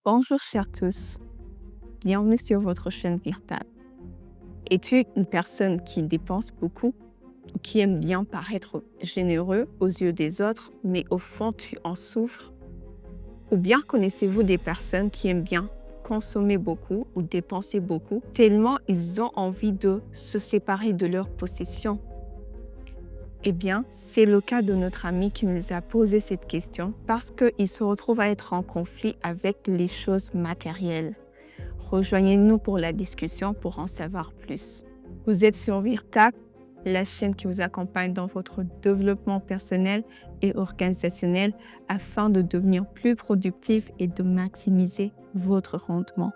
Bonjour chers tous, bienvenue sur votre chaîne virtuelle. Es-tu une personne qui dépense beaucoup ou qui aime bien paraître généreux aux yeux des autres, mais au fond tu en souffres? Ou bien connaissez-vous des personnes qui aiment bien consommer beaucoup ou dépenser beaucoup, tellement ils ont envie de se séparer de leurs possessions? Eh bien, c'est le cas de notre ami qui nous a posé cette question parce qu'il se retrouve à être en conflit avec les choses matérielles. Rejoignez-nous pour la discussion pour en savoir plus. Vous êtes sur Virtac, la chaîne qui vous accompagne dans votre développement personnel et organisationnel afin de devenir plus productif et de maximiser votre rendement.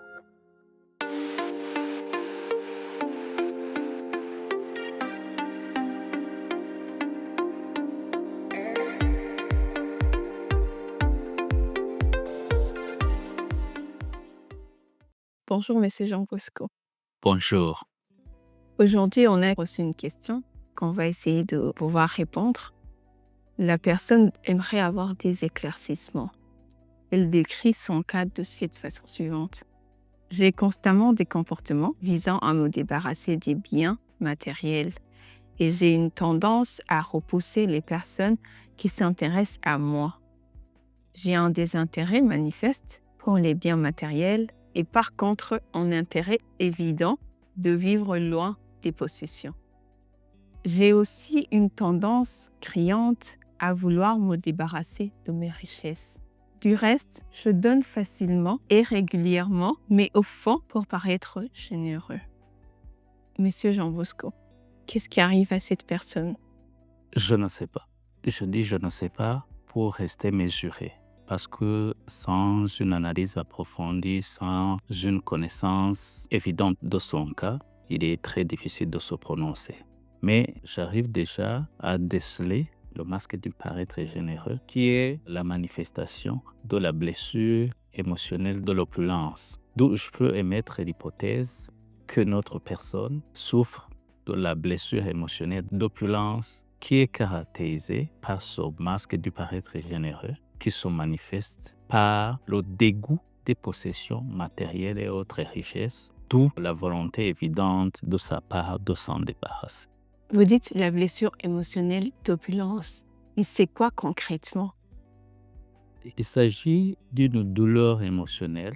Bonjour, Monsieur Jean Bosco. Bonjour. Aujourd'hui, on a reçu une question qu'on va essayer de pouvoir répondre. La personne aimerait avoir des éclaircissements. Elle décrit son cas de cette façon suivante. J'ai constamment des comportements visant à me débarrasser des biens matériels et j'ai une tendance à repousser les personnes qui s'intéressent à moi. J'ai un désintérêt manifeste pour les biens matériels et par contre un intérêt évident de vivre loin des possessions. J'ai aussi une tendance criante à vouloir me débarrasser de mes richesses. Du reste, je donne facilement et régulièrement, mais au fond pour paraître généreux. Monsieur Jean Bosco, qu'est-ce qui arrive à cette personne? Je ne sais pas. Je dis je ne sais pas pour rester mesuré. Parce que sans une analyse approfondie, sans une connaissance évidente de son cas, il est très difficile de se prononcer. Mais j'arrive déjà à déceler le masque du paraître généreux, qui est la manifestation de la blessure émotionnelle de l'opulence. D'où je peux émettre l'hypothèse que notre personne souffre de la blessure émotionnelle d'opulence qui est caractérisée par ce masque du paraître généreux qui se manifeste par le dégoût des possessions matérielles et autres richesses, d'où la volonté évidente de sa part de s'en débarrasser. Vous dites la blessure émotionnelle d'opulence. Mais c'est quoi concrètement? Il s'agit d'une douleur émotionnelle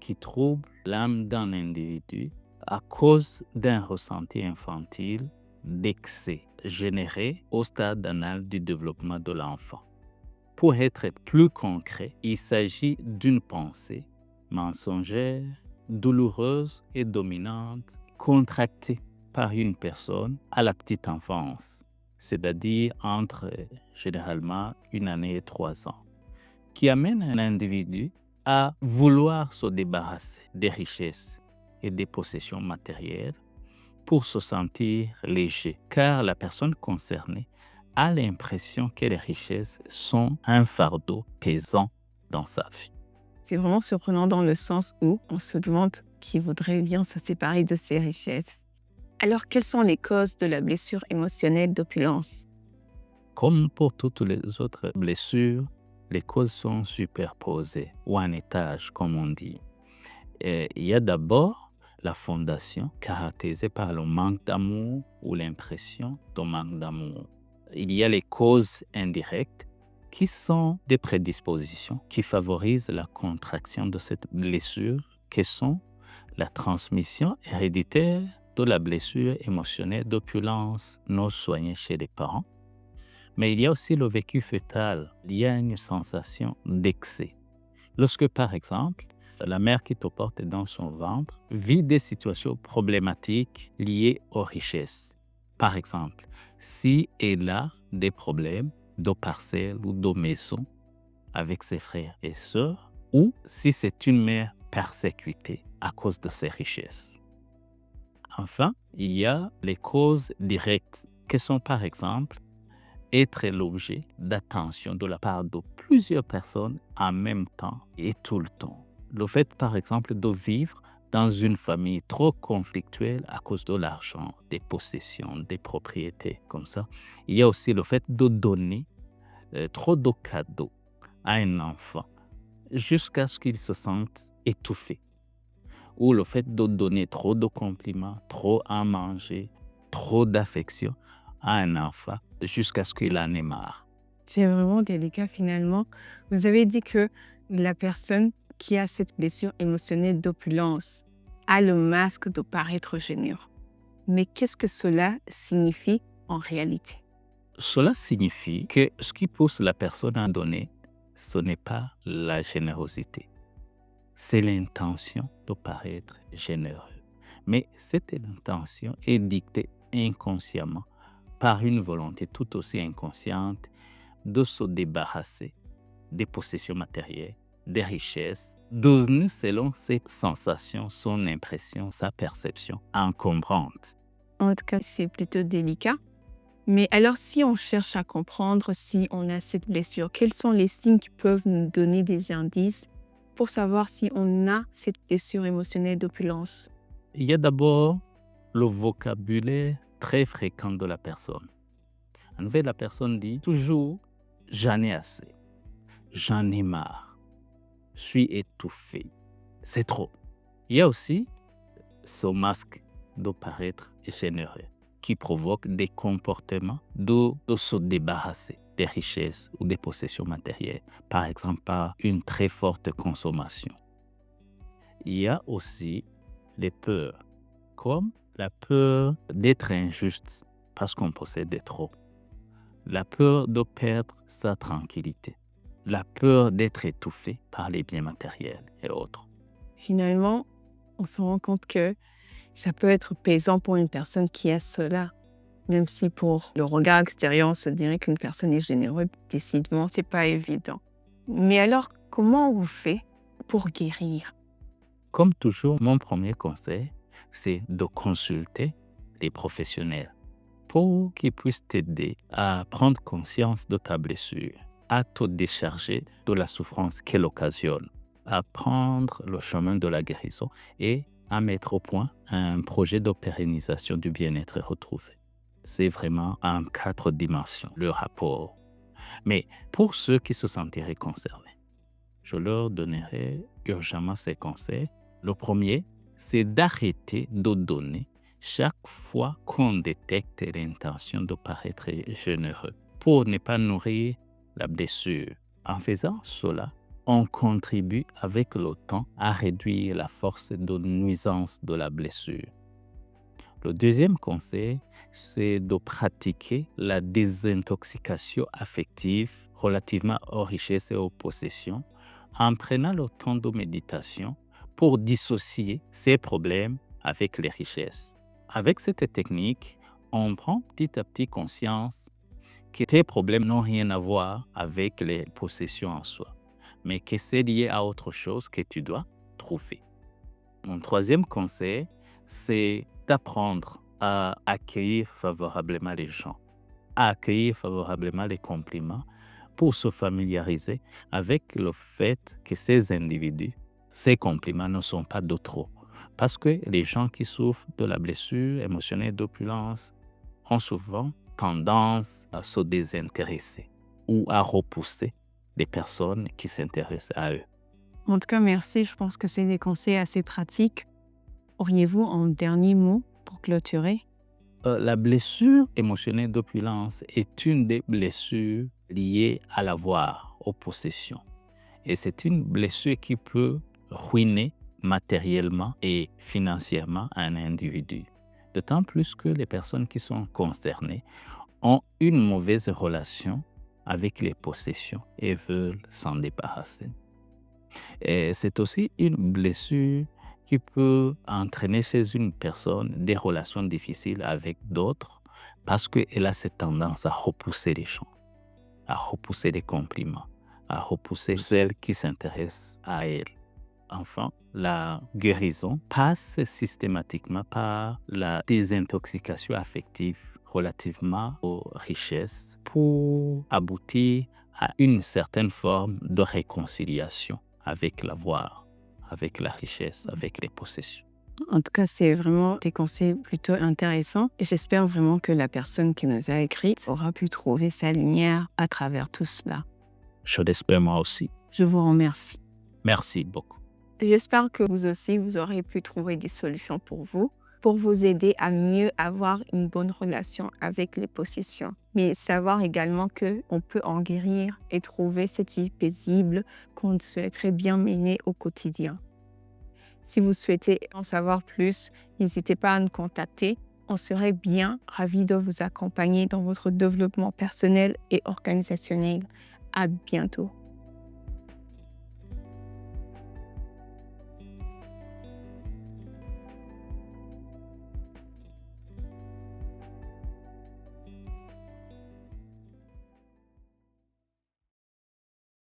qui trouble l'âme d'un individu à cause d'un ressenti infantile d'excès généré au stade anal du développement de l'enfant. Pour être plus concret, il s'agit d'une pensée mensongère, douloureuse et dominante, contractée par une personne à la petite enfance, c'est-à-dire entre généralement 1 année et 3 ans, qui amène un individu à vouloir se débarrasser des richesses et des possessions matérielles pour se sentir léger, car la personne concernée a l'impression que les richesses sont un fardeau pesant dans sa vie. C'est vraiment surprenant dans le sens où on se demande qui voudrait bien se séparer de ses richesses. Alors, quelles sont les causes de la blessure émotionnelle d'opulence? Comme pour toutes les autres blessures, les causes sont superposées ou en étage, comme on dit. Et il y a d'abord la fondation caractérisée par le manque d'amour ou l'impression de manque d'amour. Il y a les causes indirectes qui sont des prédispositions qui favorisent la contraction de cette blessure, qui sont la transmission héréditaire de la blessure émotionnelle d'opulence non soignée chez les parents. Mais il y a aussi le vécu fœtal. Il y a une sensation d'excès. Lorsque, par exemple, la mère qui te porte dans son ventre vit des situations problématiques liées aux richesses. Par exemple, si elle a des problèmes de parcelles ou de maisons avec ses frères et sœurs, ou si c'est une mère persécutée à cause de ses richesses. Enfin, il y a les causes directes, qui sont par exemple être l'objet d'attention de la part de plusieurs personnes en même temps et tout le temps. Le fait, par exemple, de vivre dans une famille trop conflictuelle à cause de l'argent, des possessions, des propriétés, comme ça. Il y a aussi le fait de donner trop de cadeaux à un enfant jusqu'à ce qu'il se sente étouffé, ou le fait de donner trop de compliments, trop à manger, trop d'affection à un enfant jusqu'à ce qu'il en ait marre. C'est vraiment délicat finalement. Vous avez dit que la personne qui a cette blessure émotionnelle d'opulence a le masque de paraître généreux. Mais qu'est-ce que cela signifie en réalité? Cela signifie que ce qui pousse la personne à donner, ce n'est pas la générosité. C'est l'intention de paraître généreux. Mais cette intention est dictée inconsciemment par une volonté tout aussi inconsciente de se débarrasser des possessions matérielles, des richesses, donner selon ses sensations, son impression, sa perception encombrante. En tout cas, c'est plutôt délicat. Mais alors, si on cherche à comprendre si on a cette blessure, quels sont les signes qui peuvent nous donner des indices pour savoir si on a cette blessure émotionnelle d'opulence? Il y a d'abord le vocabulaire très fréquent de la personne. En fait, la personne dit toujours « j'en ai assez »,« j'en ai marre »,« je suis étouffé », c'est trop. Il y a aussi ce masque de paraître généreux qui provoque des comportements de se débarrasser des richesses ou des possessions matérielles, par exemple par une très forte consommation. Il y a aussi les peurs, comme la peur d'être injuste parce qu'on possède de trop, la peur de perdre sa tranquillité, la peur d'être étouffé par les biens matériels et autres. Finalement, on se rend compte que ça peut être pesant pour une personne qui a cela. Même si pour le regard extérieur, on se dirait qu'une personne est généreuse, décidément, c'est pas évident. Mais alors, comment on fait pour guérir? Comme toujours, mon premier conseil, c'est de consulter les professionnels pour qu'ils puissent t'aider à prendre conscience de ta blessure, à te décharger de la souffrance qu'elle occasionne, à prendre le chemin de la guérison et à mettre au point un projet de pérennisation du bien-être retrouvé. C'est vraiment en 4 dimensions, le rapport. Mais pour ceux qui se sentiraient concernés, je leur donnerai urgemment ces conseils. Le premier, c'est d'arrêter de donner chaque fois qu'on détecte l'intention de paraître généreux pour ne pas nourrir la blessure. En faisant cela, on contribue avec le temps à réduire la force de nuisance de la blessure. Le deuxième conseil, c'est de pratiquer la désintoxication affective relativement aux richesses et aux possessions en prenant le temps de méditation pour dissocier ces problèmes avec les richesses. Avec cette technique, on prend petit à petit conscience que tes problèmes n'ont rien à voir avec les possessions en soi, mais que c'est lié à autre chose que tu dois trouver. Mon troisième conseil, c'est d'apprendre à accueillir favorablement les gens, à accueillir favorablement les compliments pour se familiariser avec le fait que ces individus, ces compliments ne sont pas de trop. Parce que les gens qui souffrent de la blessure émotionnelle d'opulence ont souvent tendance à se désintéresser ou à repousser les personnes qui s'intéressent à eux. En tout cas, merci. Je pense que c'est des conseils assez pratiques. Auriez-vous un dernier mot pour clôturer? La blessure émotionnelle d'opulence est une des blessures liées à l'avoir, aux possessions. Et c'est une blessure qui peut ruiner matériellement et financièrement un individu. D'autant plus que les personnes qui sont concernées ont une mauvaise relation avec les possessions et veulent s'en débarrasser. Et c'est aussi une blessure qui peut entraîner chez une personne des relations difficiles avec d'autres parce qu'elle a cette tendance à repousser les gens, à repousser les compliments, à repousser celles qui s'intéressent à elle. Enfin, la guérison passe systématiquement par la désintoxication affective relativement aux richesses pour aboutir à une certaine forme de réconciliation avec l'avoir, avec la richesse, avec les possessions. En tout cas, c'est vraiment des conseils plutôt intéressants. Et j'espère vraiment que la personne qui nous a écrit aura pu trouver sa lumière à travers tout cela. Je l'espère moi aussi. Je vous remercie. Merci beaucoup. J'espère que vous aussi, vous aurez pu trouver des solutions pour vous aider à mieux avoir une bonne relation avec les possessions. Mais savoir également qu'on peut en guérir et trouver cette vie paisible qu'on souhaiterait bien mener au quotidien. Si vous souhaitez en savoir plus, n'hésitez pas à nous contacter. On serait bien ravis de vous accompagner dans votre développement personnel et organisationnel. À bientôt.